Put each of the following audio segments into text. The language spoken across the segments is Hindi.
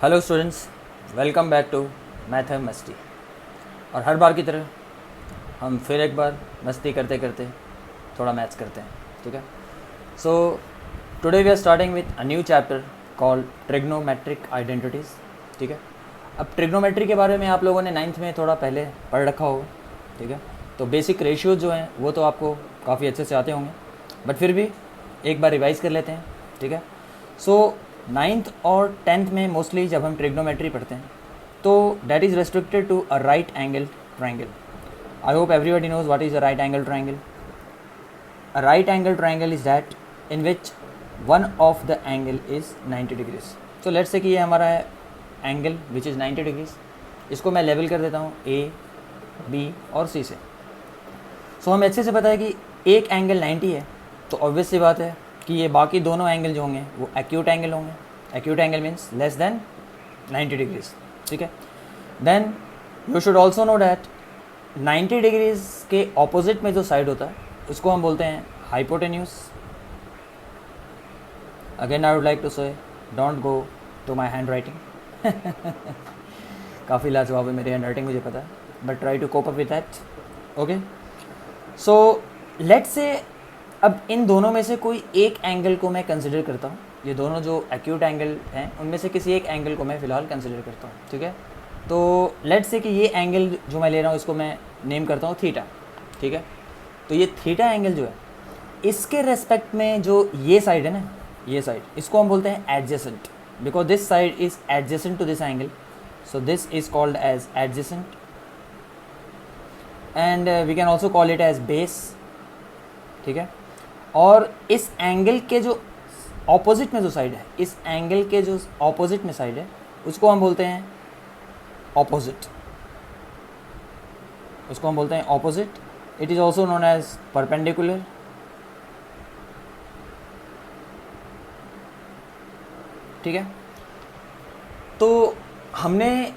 Hello students, welcome back to math है मस्ती। और हर बार की तरह हम फिर एक बार मस्ती करते करते थोड़ा मैथ्स करते हैं, ठीक है। So today we are starting with a new chapter called trigonometric identities, ठीक है। अब ट्रिग्नोमेट्री के बारे में आप लोगों ने 9th में थोड़ा पहले पढ़ रखा होगा, ठीक है। तो बेसिक रेशियोज जो हैं वो तो आपको काफ़ी अच्छे से आते होंगे, बट फिर भी एक बार रिवाइज़ कर लेते हैं, ठीक है। सो 9th और 10th में मोस्टली जब हम ट्रिग्नोमेट्री पढ़ते हैं तो that is restricted to a right angle triangle. I hope everybody knows what is a right angle triangle. A right angle triangle is that in which one of the angle is 90 degrees. So let's say कि ये हमारा है एंगल विच इज़ 90 डिग्रीज। इसको मैं लेवल कर देता हूँ ए, बी और सी से। सो हमें अच्छे से पता है कि एक एंगल 90 है, तो ऑब्वियस सी बात है कि ये बाकी दोनों एंगल जो होंगे वो एक्यूट एंगल होंगे। Acute angle means less than 90 degrees, ठीक है। Then you should also know that 90 degrees के ऑपोजिट में जो साइड होता है उसको हम बोलते हैं hypotenuse. Again I would like to say don't go to my hand writing. काफ़ी लाजवाब है मेरी हैंड राइटिंग, मुझे पता है, but try to cope up with that. Okay, so let's say अब इन दोनों में से कोई एक एंगल को मैं कंसिडर करता हूँ। ये दोनों जो एक्यूट एंगल हैं उनमें से किसी एक एंगल को मैं फ़िलहाल कंसिडर करता हूँ, ठीक है। तो लेट्स से कि ये एंगल जो मैं ले रहा हूँ इसको मैं नेम करता हूँ थीटा, ठीक है। तो ये थीटा एंगल जो है इसके रेस्पेक्ट में जो ये साइड है ना, ये साइड, इसको हम बोलते हैं adjacent, because this side is adjacent to this angle, so this is called as adjacent and we can also call it as base, ठीक है। और इस एंगल के जो ऑपोजिट में जो साइड है, इस एंगल के जो ऑपोजिट में साइड है उसको हम बोलते हैं ऑपोजिट, उसको हम बोलते हैं opposite. It is also known as perpendicular, ठीक है। तो हमने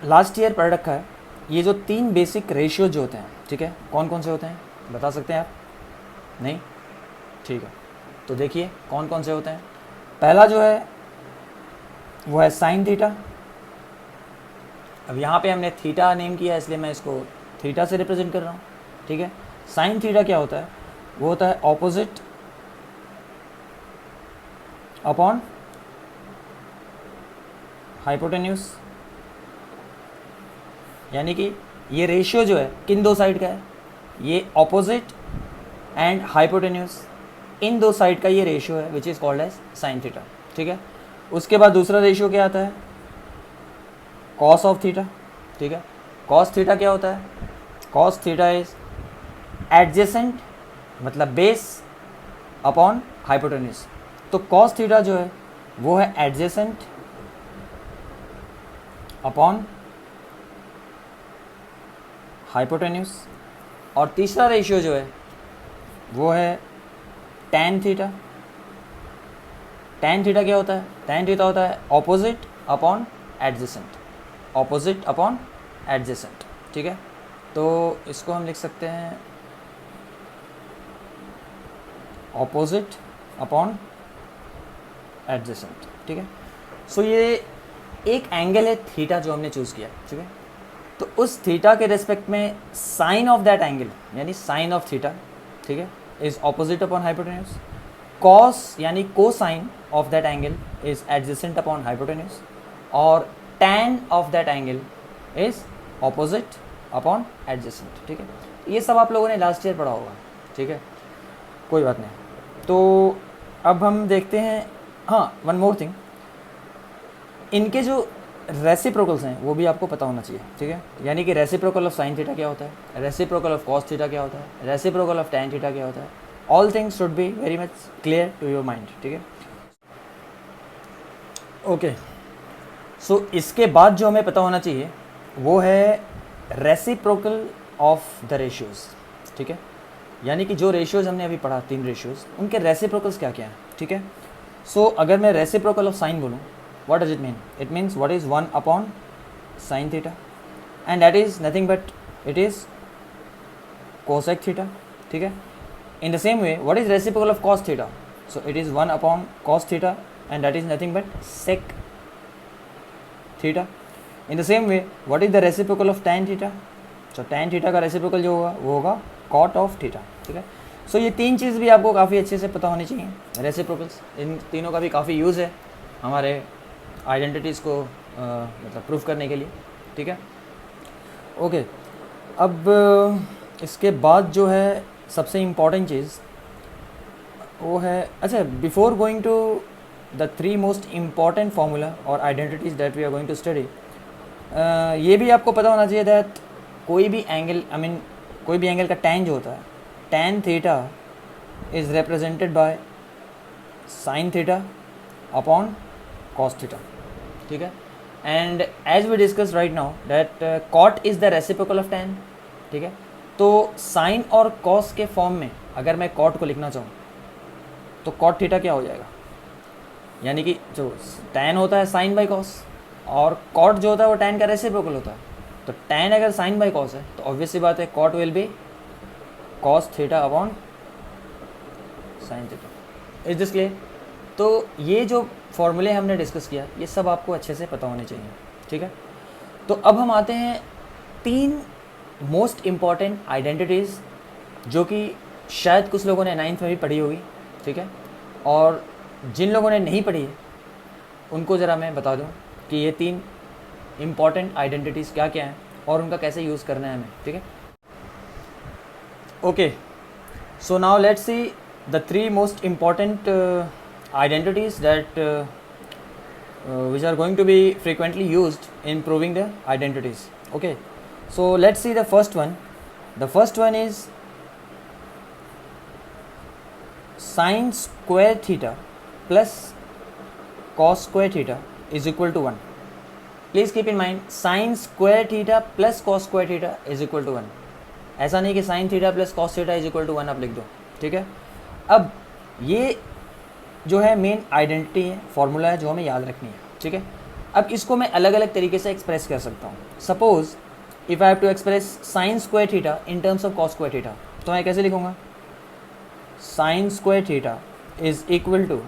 लास्ट ईयर पढ़ रखा है ये जो 3 बेसिक रेशियो जो होते हैं, ठीक है। कौन कौन से होते हैं बता सकते हैं आप? नहीं, ठीक है। तो देखिए कौन कौन से होते हैं। पहला जो है वो है साइन थीटा। अब यहाँ पे हमने थीटा नेम किया इसलिए मैं इसको थीटा से रिप्रेजेंट कर रहा हूँ, ठीक है। साइन थीटा क्या होता है? वो होता है ऑपोजिट अपॉन हाइपोटेन्यूज। यानी कि ये रेशियो जो है किन दो साइड का है? ये ऑपोजिट एंड हाइपोटेन्यूज, इन दो साइड का ये रेशियो है which is called as sine theta, ठीक है। उसके बाद दूसरा रेशियो क्या आता है? कॉस ऑफ थीटा, ठीक है। कॉस थीटा क्या होता है? कॉस थीटा इज एडजेसेंट मतलब बेस अपॉन हाइपोटेन्यूज। तो कॉस थीटा जो है वो है एडजेसेंट अपॉन हाइपोटेन्यूज। और तीसरा रेशियो जो है वो है टैन थीटा। टैन थीटा क्या होता है? टैन थीटा होता है opposite upon adjacent, opposite upon adjacent, ठीक है। तो इसको हम लिख सकते हैं ऑपोजिट अपॉन एडजेसेंट, ठीक है। सो ये एक एंगल है थीटा जो हमने चूज़ किया, ठीक है। तो उस थीटा के रेस्पेक्ट में साइन ऑफ दैट एंगल यानी साइन ऑफ थीटा, ठीक है, is opposite upon hypotenuse. Cos यानी cosine of that angle is adjacent upon hypotenuse. और tan of that angle is opposite upon adjacent, ठीक है। ये सब आप लोगों ने लास्ट ईयर पढ़ा होगा, ठीक है, कोई बात नहीं। तो अब हम देखते हैं, हाँ वन मोर थिंग, इनके जो रेसिप्रोकल्स हैं वो भी आपको पता होना चाहिए, ठीक है। यानी कि रेसिप्रोकल ऑफ साइन थीटा क्या होता है, रेसिप्रोकल ऑफ कॉस थीटा क्या होता है, रेसिप्रोकल ऑफ टैन थीटा क्या होता है। All things should be very much clear to your mind, ठीक है। ओके, सो इसके बाद जो हमें पता होना चाहिए वो है रेसिप्रोकल ऑफ द रेशियोज, ठीक है। यानी कि जो रेशियोज हमने अभी पढ़ा 3 रेशियोज, उनके रेसिप्रोकल्स क्या क्या हैं, ठीक है। सो अगर मैं रेसिप्रोकल ऑफ साइन बोलूँ, what does it mean? It means what is 1 upon sin theta, and that is nothing but it is cosec theta, ठीक है। In the same way, what is reciprocal of cos theta? So it is 1 upon cos theta and that is nothing but sec theta. In the same way what is the reciprocal of tan theta? So tan theta का रेसिप्रोकल जो होगा वो होगा cot ऑफ थीटा, ठीक है। सो ये तीन चीज़ भी आपको काफ़ी अच्छे से पता होनी चाहिए, रेसिप्रोकल्स, इन तीनों का भी काफ़ी यूज़ है हमारे आइडेंटिटीज़ को मतलब प्रूफ करने के लिए, ठीक है। ओके, अब इसके बाद जो है सबसे इम्पॉर्टेंट चीज़ वो है, अच्छा before going to the three most important formula और identities that we are going to study, ये भी आपको पता होना चाहिए दैट कोई भी एंगल, कोई भी एंगल का tan जो होता है, tan theta is represented by sin theta upon cos theta, ठीक है। And as we discuss right now that cot is the reciprocal of tan, ठीक है। तो sin और cos के फॉर्म में अगर मैं cot को लिखना चाहूँ तो cot थीटा क्या हो जाएगा, यानी कि जो tan होता है sin बाई cos और cot जो होता है वो tan का रेसिप्रोकल होता है। तो tan अगर sin बाई cos है तो ऑब्वियस सी बात है cot will be cos theta upon sin theta. Is this clear? तो ये जो फॉर्मूले हमने डिस्कस किया ये सब आपको अच्छे से पता होने चाहिए, ठीक है। तो अब हम आते हैं तीन मोस्ट इम्पॉर्टेंट आइडेंटिटीज़ जो कि शायद कुछ लोगों ने 9th में भी पढ़ी होगी, ठीक है, और जिन लोगों ने नहीं पढ़ी है उनको ज़रा मैं बता दूं कि ये तीन इम्पॉर्टेंट आइडेंटिटीज़ क्या क्या हैं और उनका कैसे यूज़ करना है हमें, ठीक है। Okay, so now let's see the three most important identities that which are going to be frequently used in proving the identities. Okay, so let's see the first one. The first one is sin square theta plus cos square theta is equal to 1. Please keep in mind sin square theta plus cos square theta is equal to 1. ऐसा नहीं कि sin theta plus cos theta is equal to 1 आप लिख दो, ठीक है। अब ये जो है मेन आइडेंटिटी है, फॉर्मूला है जो हमें याद रखनी है, ठीक है। अब इसको मैं अलग अलग तरीके से एक्सप्रेस कर सकता हूँ। Suppose if I have to express sine square theta in terms of cos square theta, तो मैं कैसे लिखूँगा? Sine square theta is equal to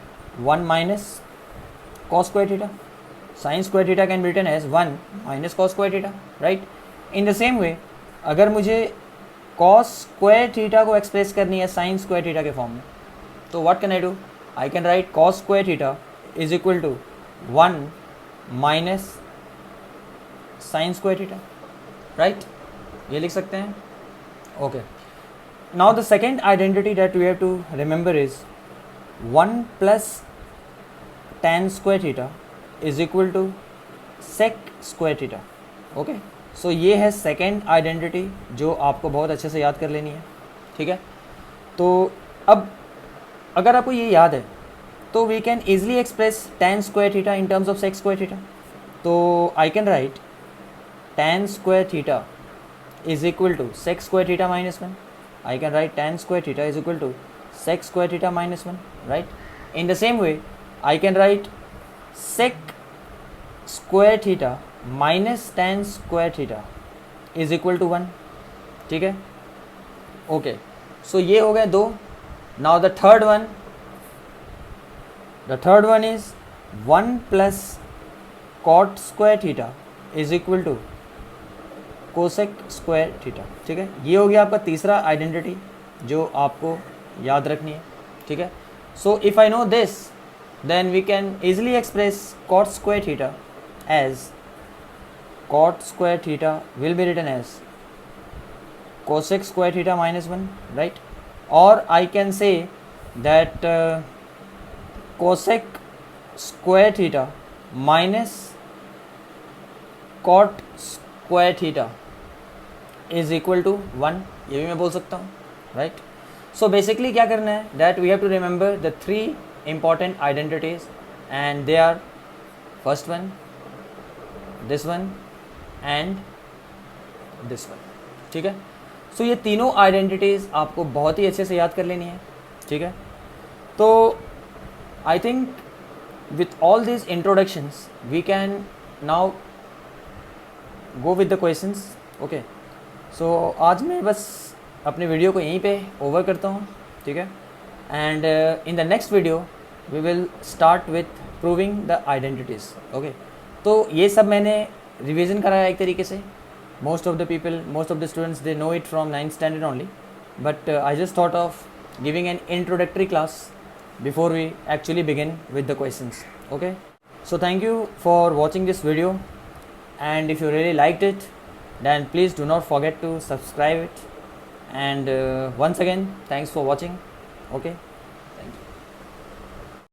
1 minus cos square theta. Sine square theta can be written as 1 minus cos square theta, right. In the same way अगर मुझे कॉस स्क्वायर थीटा को एक्सप्रेस करनी है साइन स्क्वायर थीटा के फॉर्म में, तो what can I do? I can write cos square theta is equal to 1 minus sin square theta, right? ये लिख सकते हैं। Okay. Now the second identity that we have to remember is 1 plus tan square theta is equal to sec square theta. Okay. So ये है second identity जो आपको बहुत अच्छे से याद कर लेनी है, ठीक है। तो अब अगर आपको ये याद है तो we can easily express tan square theta in terms of sec square theta. तो I can write tan square theta is equal to sec square theta minus 1। I can write tan square theta is equal to sec square theta minus 1, right. In the same way I can write sec square theta minus tan square theta is equal to 1, ठीक है। ओके, सो ये हो गए दो। Now the third one is 1 plus cot square theta is equal to cosec square theta, ठीक है। ये हो गया आपका तीसरा आइडेंटिटी जो आपको याद रखनी है, ठीक है। So if I know this then we can easily express cot square theta as cot square theta will be written as cosec square theta minus 1, right? Or I can say that cosec square theta minus cot square theta is equal to 1, ये भी मैं बोल सकता हूँ, right? So basically क्या करना है, that we have to remember the three important identities and they are first one, this one and this one, ठीक है। सो ये तीनों आइडेंटिटीज़ आपको बहुत ही अच्छे से याद कर लेनी है, ठीक है। तो I think with all this introductions we can now go with the questions. Okay, so आज मैं बस अपने वीडियो को यहीं पे ओवर करता हूँ, ठीक है। And in the next video we will start with proving the identities. Okay, तो ये सब मैंने रिवीजन कराया एक तरीके से. Most of the students, they know it from 9th standard only, but I just thought of giving an introductory class before we actually begin with the questions. Okay, so thank you for watching this video, and if you really liked it, then please do not forget to subscribe it, and once again, thanks for watching. Okay.